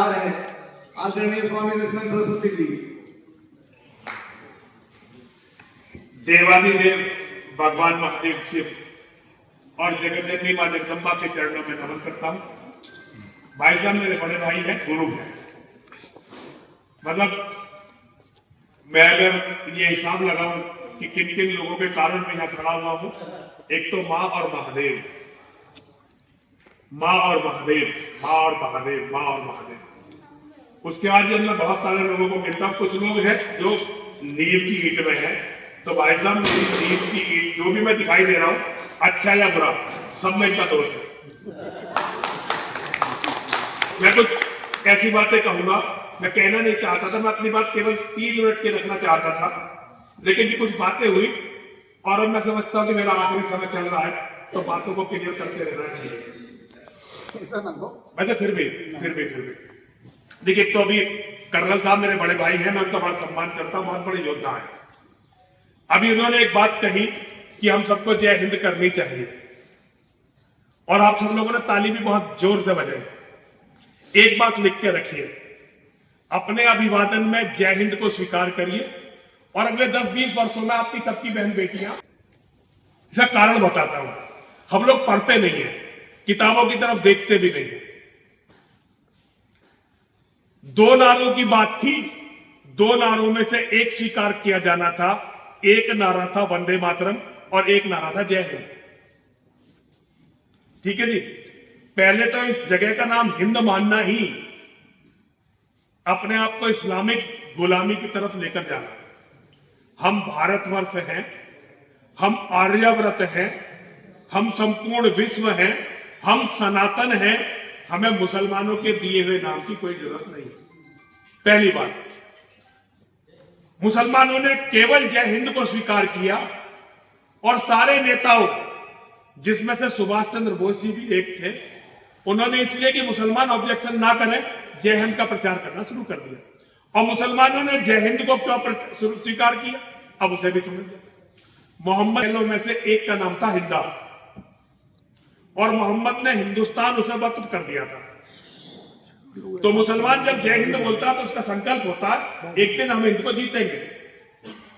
तैयार है आदरणीय स्वामी कृष्ण सरस्वती जी। देवादिदेव भगवान महादेव शिव और जगत जननी मां जगदम्बा के चरणों में नमन करता हूं। भाई साहब मेरे बड़े भाई हैं, गुरु हैं। मतलब मैं अगर ये हिसाब लगाऊं कि किन किन लोगों के कारण मैं यहां खड़ा हुआ हूं, एक तो मां और महादेव, मां और महादेव, मां और महादेव, मां और महादेव। उसके बाद जब मैं बहुत सारे लोगों को मिलता हूं, कुछ लोग हैं जो नींव की ईंट में है, तो भाई साहब मेरी नींव की ईंट जो भी मैं दिखाई दे रहा हूं, अच्छा या बुरा, सब में इनका दोष है। मैं कुछ ऐसी बातें कहूंगा, मैं कहना नहीं चाहता था, मैं अपनी बात केवल 3 मिनट की रखना चाहता था, लेकिन जी कुछ बातें हुई और अब मैं समझता हूं कि मेरा आखिरी समय चल रहा है, तो बातों को क्लियर करते रहना चाहिए। ऐसा ना हो। मैं तो फिर भी देखिए, तो अभी कर्नल साहब मेरे बड़े भाई हैं, मैं उनका बड़ा सम्मान करता हूं, बहुत बड़े योद्धा हैं। अभी उन्होंने एक बात कही कि हम सबको जय हिंद करनी चाहिए, और आप सब लोगों ने ताली भी बहुत जोर से बजाई। एक बात लिख के रखिए, अपने अभिवादन में जय हिंद को स्वीकार करिए, और अगले 10-20 वर्षों में आपकी सबकी बहन बेटियां, इसका कारण बताता हूं। हम लोग पढ़ते नहीं है, किताबों की तरफ देखते भी नहीं है। 2 नारों की बात थी, 2 नारों में से एक स्वीकार किया जाना था। एक नारा था वंदे मातरम और एक नारा था जय हिंद। ठीक है जी। पहले तो इस जगह का नाम हिंद मानना ही अपने आप को इस्लामिक गुलामी की तरफ लेकर जाना। हम भारतवर्ष हैं, हम आर्यव्रत हैं, हम संपूर्ण विश्व हैं, हम सनातन हैं, हमें मुसलमानों के दिए हुए नाम की कोई जरूरत नहीं। पहली बात, मुसलमानों ने केवल जय हिंद को स्वीकार किया, और सारे नेताओं, जिसमें से सुभाष चंद्र बोस जी भी एक थे, उन्होंने इसलिए कि मुसलमान ऑब्जेक्शन ना करें, जय हिंद का प्रचार करना शुरू कर दिया। और मुसलमानों ने जय हिंद को क्यों स्वीकार किया, अब उसे भी समझ लिया। मोहम्मद में से एक का नाम था हिंदा, और मोहम्मद ने हिंदुस्तान उसे वक्फ कर दिया था। तो मुसलमान जब जय हिंद बोलता है तो उसका संकल्प होता है एक दिन हम हिंद को जीतेंगे,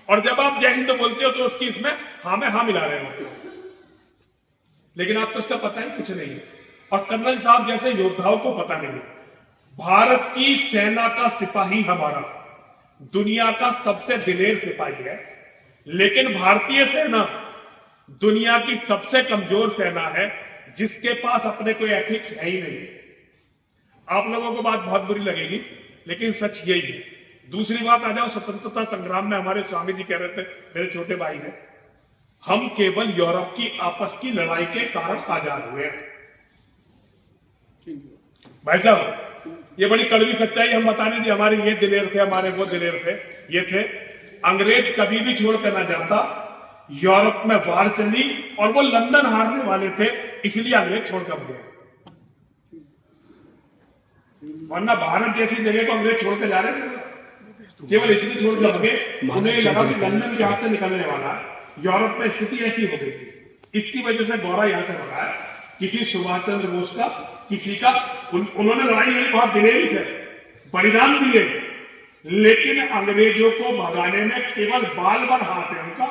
और जब आप जय हिंद बोलते हो तो उसकी इसमें हाँ में हाँ मिला रहे होते हो, लेकिन आपको इसका पता ही कुछ नहीं है। और कर्नल साहब जैसे योद्धाओं को पता नहीं है। भारत की सेना का सिपाही हमारा दुनिया का सबसे दिलेर सिपाही है, लेकिन भारतीय सेना दुनिया की सबसे कमजोर सेना है, जिसके पास अपने कोई एथिक्स है ही नहीं। आप लोगों को बात बहुत बुरी लगेगी, लेकिन सच यही है। दूसरी बात आ जाओ, स्वतंत्रता संग्राम में हमारे स्वामी जी कह रहे थे, मेरे छोटे भाई हैं, हम केवल यूरोप की आपस की लड़ाई के कारण आजाद हुए। भाई साहब, ये बड़ी कड़वी सच्चाई हम बताने जी, हमारे ये दिलेर थे, हमारे वो दिलेर थे, ये थे। अंग्रेज कभी भी छोड़कर ना जाता, यूरोप में वार चली और वो लंदन हारने वाले थे, इसलिए अंग्रेज छोड़कर गए, वरना भारत जैसी जगह को अंग्रेज छोड़कर जा रहे थे, केवल इसलिए छोड़कर गए, उन्हें लगा कि लंदन के हाथ से निकलने वाला है। यूरोप में स्थिति ऐसी हो गई थी, इसकी वजह से गौरा यहां से भगा है। किसी सुभाष चंद्र बोस का, किसी का, उन्होंने लड़ाई लड़ी, बहुत दिलेरी थे, बलिदान दिए, लेकिन अंग्रेजों को भगाने में केवल बाल भर हाथ है उनका,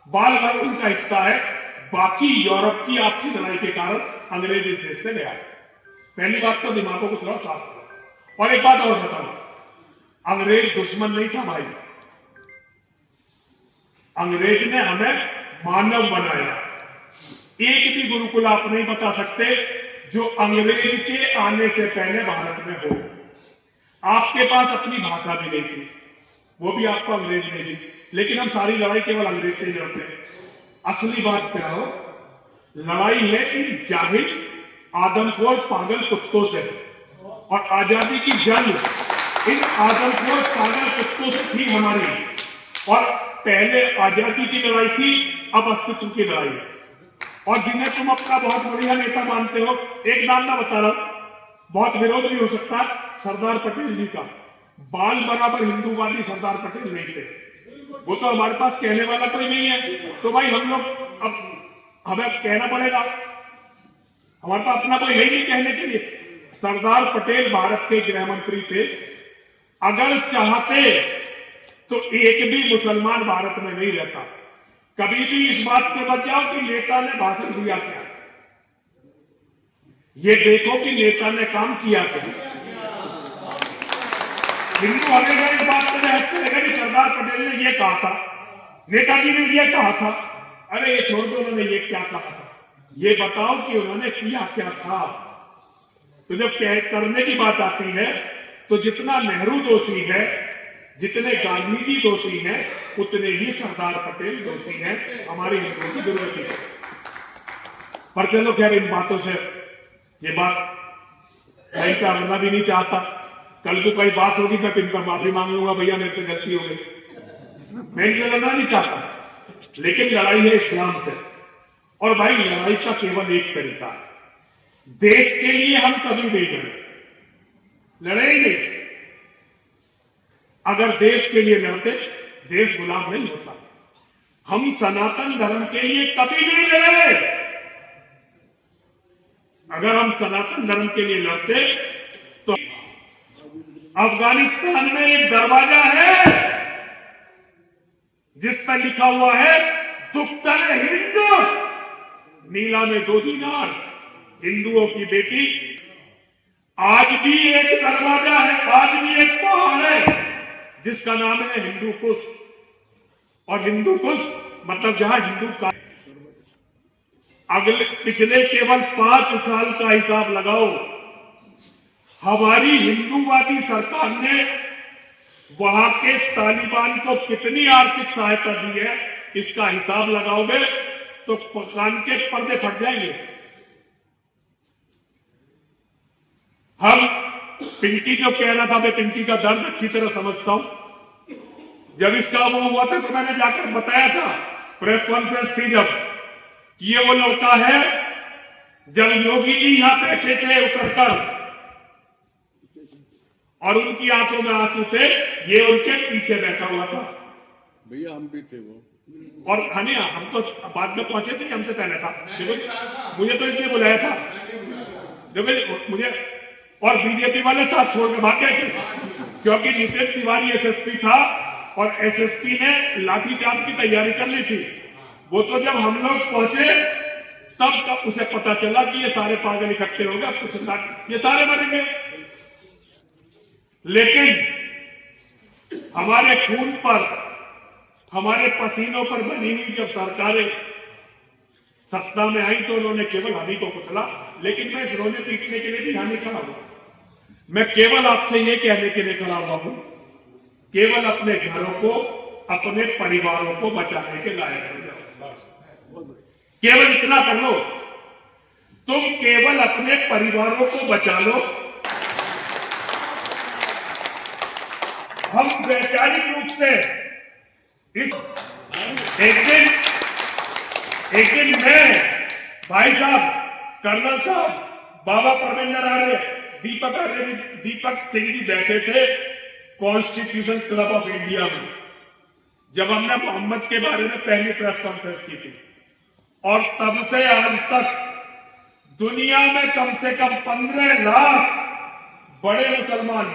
बाल भर उनका हिस्सा है। बाकी यूरोप की आपसी लड़ाई के कारण अंग्रेज इस देश से गया। पहली बात तो दिमागों को थोड़ा साफ करो। और एक बात और बताऊं, अंग्रेज दुश्मन नहीं था भाई, अंग्रेज ने हमें मानव बनाया। एक भी गुरुकुल आप नहीं बता सकते जो अंग्रेज के आने से पहले भारत में हो। आपके पास अपनी भाषा भी नहीं थी, वो भी आपको अंग्रेज ने दी, लेकिन हम सारी लड़ाई केवल अंग्रेज से ही लड़ते हैं। असली बात क्या हो, लड़ाई है इन जाहिल आदमखोर पागल कुत्तों से, और आजादी की जंग इन आदमखोर पागल कुत्तों से थी हमारी। और पहले आजादी की लड़ाई थी, अब अस्तित्व की लड़ाई। और जिन्हें तुम अपना बहुत बढ़िया नेता मानते हो, एक नाम ना बता रहा हूं, बहुत विरोध भी हो सकता है, सरदार पटेल जी का। बाल बराबर हिंदूवादी सरदार पटेल नहीं थे, वो तो हमारे पास कहने वाला कोई नहीं है, तो भाई हम लोग अब हमें कहना पड़ेगा, हमारे पास अपना कोई है ही नहीं कहने के लिए। सरदार पटेल भारत के गृह मंत्री थे। अगर चाहते तो एक भी मुसलमान भारत में नहीं रहता। कभी भी इस बात पे मत जाओ कि नेता ने भाषण दिया क्या, ये देखो कि नेता ने काम किया क्या। हिंदू हमेशा इस बात पर बहस करेगा कि सरदार पटेल ने ये कहा था, नेताजी ने ये कहा था। अरे ये छोड़ दो, उन्होंने ये क्या कहा था, ये बताओ कि उन्होंने किया क्या था। तो जब करने की बात आती है तो जितना नेहरू दोषी है, जितने गांधी जी दोषी हैं, उतने ही सरदार पटेल दोषी हैं हमारे हिंदुओं की जरूरत है। पर चलो खैर, इन बातों से ये बात मैं करना भी नहीं चाहता। कल को कोई बात होगी मैं इन पर माफी मांग लूंगा, भैया मेरे से गलती हो गई। मैं इनसे लड़ना नहीं चाहता, लेकिन लड़ाई है इस्लाम से। और भाई लड़ाई का केवल एक तरीका है, देश के लिए हम कभी नहीं लड़े ही नहीं। अगर देश के लिए लड़ते, देश गुलाम नहीं होता। हम सनातन धर्म के लिए कभी नहीं लड़े। अगर हम सनातन धर्म के लिए लड़ते तो अफगानिस्तान में एक दरवाजा है जिस पर लिखा हुआ है दुख्तर हिंदू, नीला में 2 दीनार, हिंदुओं की बेटी। आज भी एक दरवाजा है, आज भी एक पहाड़ है जिसका नाम है हिंदू कुश। और हिंदू कुश मतलब जहां हिंदू का। अगले पिछले केवल 5 साल का हिसाब लगाओ, हमारी हिंदूवादी सरकार ने वहां के तालिबान को कितनी आर्थिक सहायता दी है, इसका हिसाब लगाओगे तो कान के पर्दे फट जाएंगे। हम पिंकी जो कह रहा था, मैं पिंकी का दर्द अच्छी तरह समझता हूं। जब इसका वो हुआ था तो मैंने जाकर बताया था, प्रेस कॉन्फ्रेंस थी जब, कि ये वो लड़का है जब योगी जी यहां बैठे थे उतरकर और उनकी आंखों में आंसू थे, ये उनके पीछे बैठा हुआ था। भैया हम भी थे वो। और हनिया हम तो बाद में पहुंचे थे, हमसे पहले था। देखो मुझे तो इसलिए बुलाया था, देखो मुझे, और बीजेपी वाले साथ छोड़ के भाग गए थे, क्योंकि नितिन तिवारी एसएसपी था और एसएसपी ने लाठीचार्ज की तैयारी कर ली थी। वो तो जब हम लोग पहुंचे तब उसे पता चला कि ये सारे पागल इकट्ठे हो गए, अब कुछ ये सारे मरेंगे। लेकिन हमारे खून पर, हमारे पसीनों पर बनी हुई जब सरकारें सत्ता में आई तो उन्होंने केवल हम ही को कुचला। लेकिन मैं इस रोने पीटने के लिए भी यहां नहीं खड़ा हूं, मैं केवल आपसे ये कहने के लिए खड़ा हुआ हूं, केवल अपने घरों को, अपने परिवारों को बचाने के लायक हो जाओ। केवल इतना कर लो, तुम केवल अपने परिवारों को बचा लो। हम वैचारिक रूप से एक दिन मैं, भाई साहब, कर्नल साहब, बाबा परमिंदर आर्य, दीपक सिंह जी बैठे थे कॉन्स्टिट्यूशन क्लब ऑफ इंडिया में, जब हमने मोहम्मद के बारे में पहली प्रेस कॉन्फ्रेंस की थी। और तब से आज तक दुनिया में कम से कम 15 लाख बड़े मुसलमान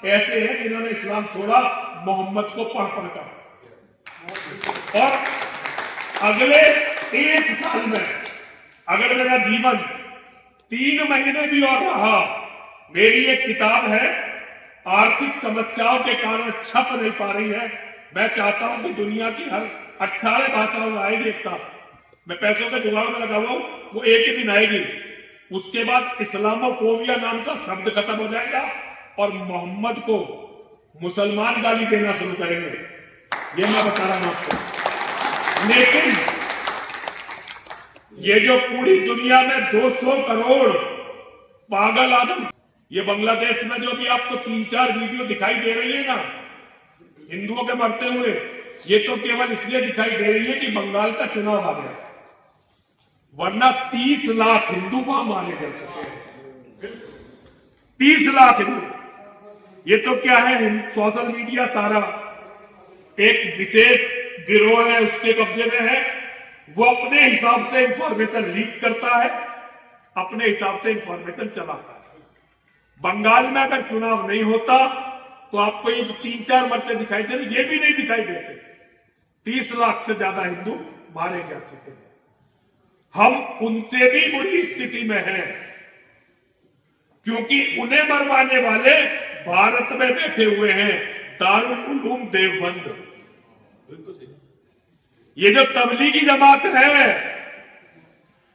ऐसे हैं जिन्होंने इस्लाम छोड़ा मोहम्मद को पढ़ कर। और अगले 1 साल में अगर मेरा जीवन 3 महीने भी और रहा, मेरी एक किताब है, आर्थिक समस्याओं के कारण छप नहीं पा रही है। मैं चाहता हूं कि दुनिया की हर 18 भाषाओं में आएगी एक साथ। मैं पैसों के जुगाड़ में लगा हुआ हूं, वो एक ही दिन आएगी। उसके बाद इस्लामोफोबिया नाम का शब्द खत्म हो जाएगा और मोहम्मद को मुसलमान गाली देना शुरू करेंगे, ये मैं बता रहा हूं आपको। लेकिन ये जो पूरी दुनिया में 200 करोड़ पागल आदम, ये बांग्लादेश में जो भी आपको 3-4 वीडियो दिखाई दे रही है ना हिंदुओं के मरते हुए, ये तो केवल इसलिए दिखाई दे रही है कि बंगाल का चुनाव आ गया, वरना 30 लाख हिंदू वहां मारे जा चुके हैं। 30 लाख हिंदू। ये तो क्या है, सोशल मीडिया सारा एक विशेष गिरोह है, उसके कब्जे में है। वो अपने हिसाब से इंफॉर्मेशन लीक करता है अपने हिसाब से इंफॉर्मेशन चलाता है। बंगाल में अगर चुनाव नहीं होता तो आपको ये जो 3-4 मरते दिखाई दे रहे, ये भी नहीं दिखाई देते। 30 लाख से ज्यादा हिंदू मारे जा चुके हैं। हम उनसे भी बुरी स्थिति में हैं, क्योंकि उन्हें मरवाने वाले भारत में बैठे हुए हैं, दारुल उलूम देवबंद। ये जो तबलीगी जमात है,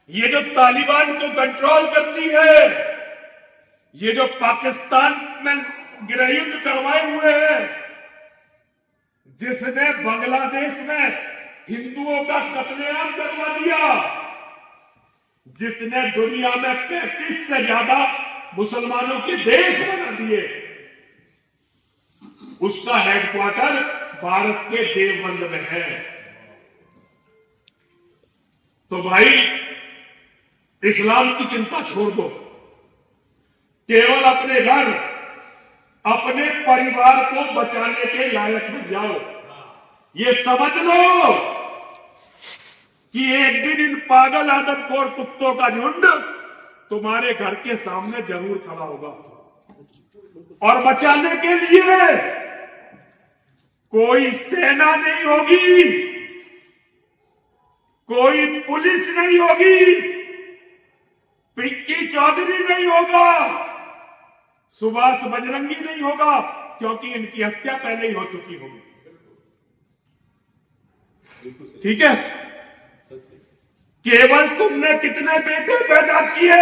ये जो तालिबान को कंट्रोल करती है, ये जो पाकिस्तान में गृहयुद्ध करवाए हुए हैं, जिसने बांग्लादेश में हिंदुओं का कत्लेआम करवा दिया, जिसने दुनिया में 35 से ज्यादा मुसलमानों के देश बना दिए, उसका हेडक्वार्टर भारत के देवबंद में है। तो भाई इस्लाम की चिंता छोड़ दो, केवल अपने घर, अपने परिवार को बचाने के लायक बन जाओ। ये समझ लो कि एक दिन इन पागल आदमखोर कुत्तों का झुंड तुम्हारे घर के सामने जरूर खड़ा होगा, और बचाने के लिए कोई सेना नहीं होगी, कोई पुलिस नहीं होगी, पिंकी चौधरी नहीं होगा, सुभाष बजरंगी नहीं होगा, क्योंकि इनकी हत्या पहले ही हो चुकी होगी। ठीक है? केवल तुमने कितने बेटे पैदा किए,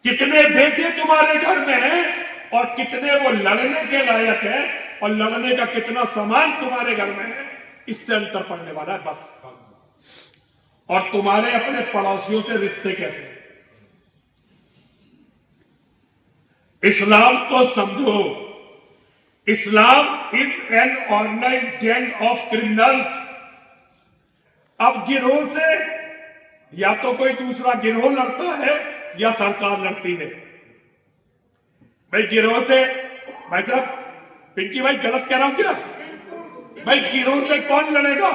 कितने बेटे तुम्हारे घर में हैं, और कितने वो लड़ने के लायक है, और लड़ने का कितना सामान तुम्हारे घर में है, इससे अंतर पड़ने वाला है बस। और तुम्हारे अपने पड़ोसियों से रिश्ते कैसे हैं? इस्लाम को समझो, Islam is an organized gang of criminals. अब गिरोह से या तो कोई दूसरा गिरोह लड़ता है या सरकार लड़ती है। भाई गिरोह से, भाई साहब पिंकी भाई गलत कह रहा हूं क्या? भाई गिरोह से कौन लड़ेगा?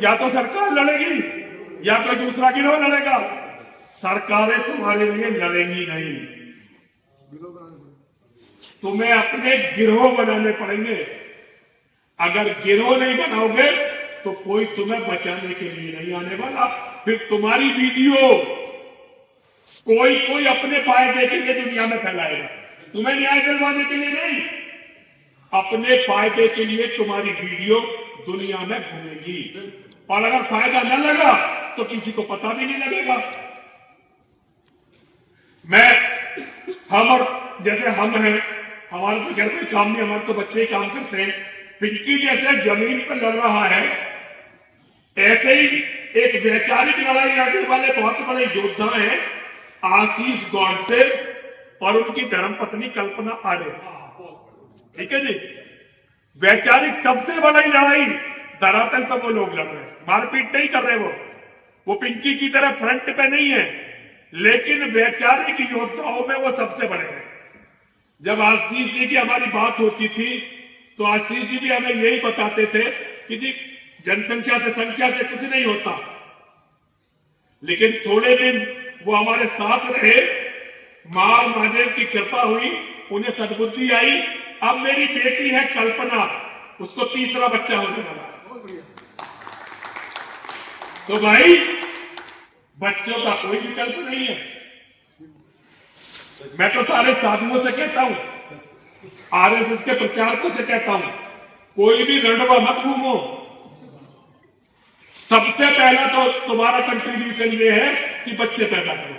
या तो सरकार लड़ेगी या कोई दूसरा गिरोह लड़ेगा। सरकारें तुम्हारे लिए लड़ेंगी नहीं, तुम्हें अपने गिरोह बनाने पड़ेंगे। अगर गिरोह नहीं बनाओगे तो कोई तुम्हें बचाने के लिए नहीं आने वाला। फिर तुम्हारी वीडियो कोई अपने फायदे के लिए दुनिया में फैलाएगा, तुम्हें न्याय दिलवाने के लिए नहीं, अपने फायदे के लिए तुम्हारी वीडियो दुनिया में घूमेगी। और अगर फायदा न लगा तो किसी को पता भी नहीं लगेगा। हम और जैसे हम हैं, हमारा तो घर कोई काम नहीं, हमारे तो बच्चे ही काम करते हैं। पिंकी जैसे जमीन पर लड़ रहा है, ऐसे ही एक वैचारिक लड़ाई लड़ने वाले बहुत बड़े योद्धा हैं आशीष गॉडसे और उनकी धर्मपत्नी कल्पना आर्य। ठीक है जी, वैचारिक सबसे बड़ी लड़ाई धरातल पर वो लोग लड़ रहे हैं, मारपीट नहीं कर रहे। वो पिंकी की तरह फ्रंट पे नहीं है, लेकिन वैचारिक योद्धाओं में वो सबसे बड़े हैं। जब आशीष जी की हमारी बात होती थी तो आशीष जी भी हमें यही बताते थे कि जी जनसंख्या से संख्या से कुछ नहीं होता। लेकिन थोड़े दिन वो हमारे साथ रहे, मां महादेव की कृपा हुई, उन्हें सद्बुद्धि आई। अब मेरी बेटी है कल्पना, उसको तीसरा बच्चा होने वाला। तो भाई बच्चों का कोई विकल्प नहीं है। मैं तो सारे साधुओं से कहता हूं, आरएसएस के प्रचारकों से कहता हूं, कोई भी रंडवा मत घूमो। सबसे पहला तो तुम्हारा कंट्रीब्यूशन ये है कि बच्चे पैदा करो।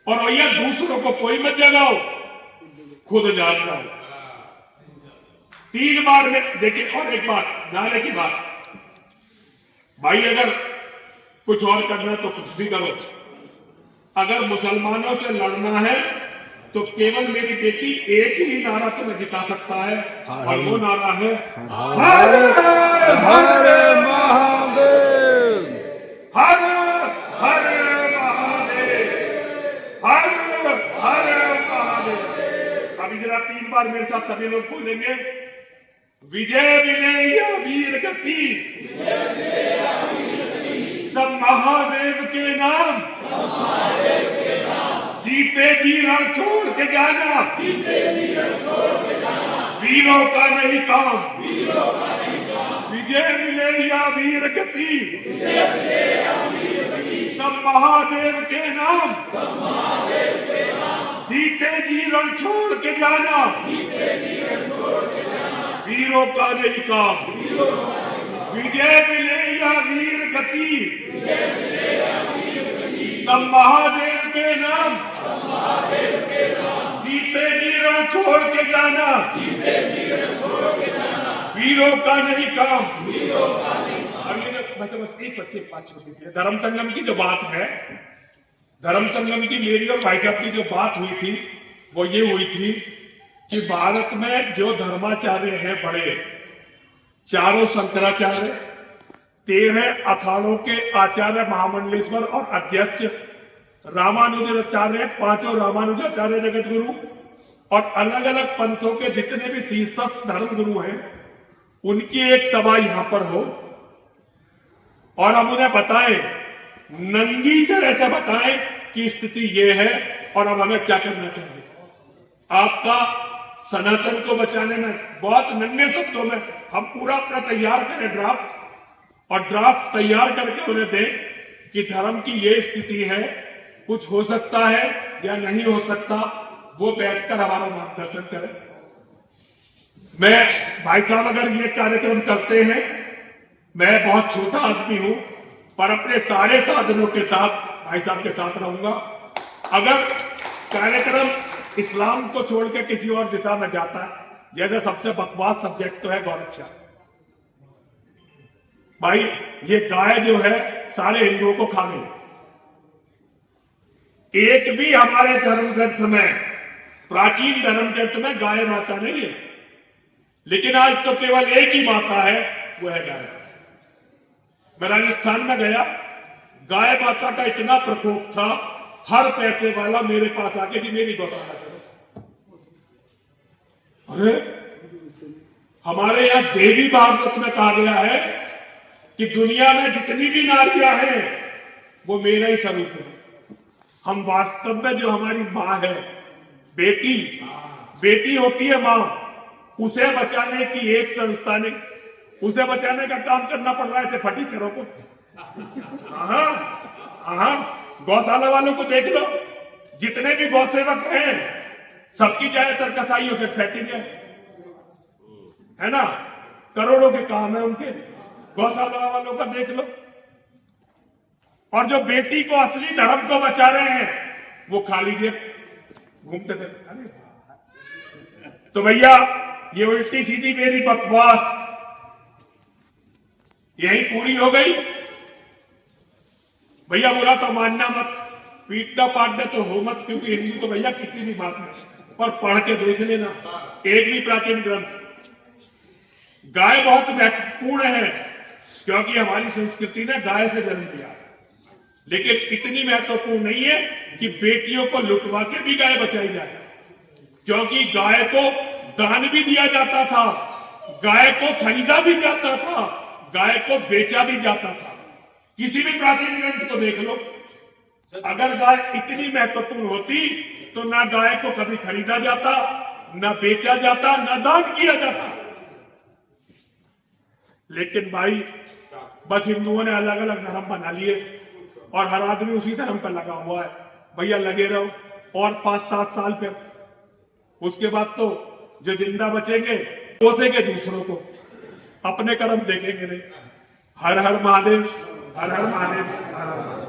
और भैया दूसरों को कोई मत जगाओ, खुद जाग जाओ। 3 बार में देखिए। और एक बात, नारे की बात, भाई अगर कुछ और करना है तो कुछ भी करो। अगर मुसलमानों से लड़ना है तो केवल मेरी बेटी एक ही नारा तुम्हें जिता सकता है, और वो नारा है हर हर महादेव, हर हर महादेव, हर हर महादेव। अभी जरा 3 बार मेरे साथ सभी लोग बोलेंगे, विजय विजय वीर गति, महादेव के नाम जीते जी रण छोड़ के जाना, वीरों का नहीं काम, विजय मिले या वीर गति, सब महादेव के नाम, जीते जी रण छोड़ के जाना, वीरों का नहीं काम, विजय मिले या वीर गति, सब महादेव के नाम, जीते जी रण छोड़ के जाना, वीरों का नहीं काम। अब ये मतलब एक पटके पांच छोटी सी धर्म संगम की जो बात है, धर्म संगम की मेरी और भाई साहब की जो बात हुई थी वो ये हुई थी कि भारत में जो धर्माचार्य हैं बड़े, चारों शंकराचार्य, 13 अखाड़ों के आचार्य महामंडलेश्वर और अध्यक्ष रामानुजाचार्य, 5 रामानुजाचार्य जगत गुरु और अलग अलग पंथों के जितने भी शीर्षस्थ धर्म गुरु हैं, उनकी एक सभा यहां पर हो और हम उन्हें बताएं, नंगी तरह से बताएं कि स्थिति ये है और अब हमें क्या करना चाहिए। आपका सनातन को बचाने में बहुत नंगे शब्दों में हम पूरा अपना तैयार करें ड्राफ्ट, और ड्राफ्ट तैयार करके उन्हें दें कि धर्म की ये स्थिति है, कुछ हो सकता है या नहीं हो सकता, वो बैठकर हमारा मार्गदर्शन करें। मैं भाई साहब अगर ये कार्यक्रम करते हैं, मैं बहुत छोटा आदमी हूं पर अपने सारे साधनों के साथ भाई साहब के साथ रहूंगा। अगर कार्यक्रम इस्लाम को छोड़ के किसी और दिशा में जाता है, जैसे सबसे बकवास सब्जेक्ट तो है गौरक्षा। भाई ये गाय जो है सारे हिंदुओं को खा गई। एक भी हमारे धर्म ग्रंथ में, प्राचीन धर्म ग्रंथ में गाय माता नहीं है, लेकिन आज तो केवल एक ही माता है, वो है गाय। मैं राजस्थान में गया, गाय माता का इतना प्रकोप था, हर पैसे वाला मेरे पास आके कि मेरी गौशाला चलो। अरे हमारे यहां देवी भागवत में कहा गया है कि दुनिया में जितनी भी नारियां हैं वो मेरा ही स्वरूप है। हम वास्तव में जो हमारी माँ है, बेटी होती है माँ, उसे बचाने की एक संस्था ने, उसे बचाने का काम करना पड़ रहा है ऐसे फटीचरों को। गौशाला वालों को देख लो, जितने भी गौसेवक हैं सबकी ज्यादातर कसाईयों से सेटिंग है ना, करोड़ों के काम है उनके। गौशाला वालों का देख लो। और जो बेटी को, असली धर्म को बचा रहे हैं, वो खाली जेब घूमते थे। तो भैया ये उल्टी सीधी मेरी बकवास यही पूरी हो गई। भैया बुरा तो मानना मत, पीटना पाटना तो हो मत, क्योंकि हिंदू तो भैया किसी भी बात में, पर पढ़ के देख लेना एक भी प्राचीन ग्रंथ। गाय बहुत महत्वपूर्ण है क्योंकि हमारी संस्कृति ने गाय से जन्म लिया, लेकिन इतनी महत्वपूर्ण नहीं है कि बेटियों को लुटवा के भी गाय बचाई जाए, क्योंकि गाय को दान भी दिया जाता था, गाय को खरीदा भी जाता था, गाय को बेचा भी जाता था। किसी भी प्राचीन ग्रंथ को देख लो। अगर गाय इतनी महत्वपूर्ण होती तो ना गाय को कभी खरीदा जाता, ना बेचा जाता, ना दान किया जाता। लेकिन भाई बस हिंदुओं ने अलग अलग धर्म बना लिए और हर आदमी उसी धर्म पर लगा हुआ है। भैया लगे रहो और 5-7 साल पे, उसके बाद तो जो जिंदा बचेंगे पोसेंगे दूसरों को, अपने कर्म देखेंगे नहीं। हर हर महादेव, हर हर महादेव, हर हर महादेव।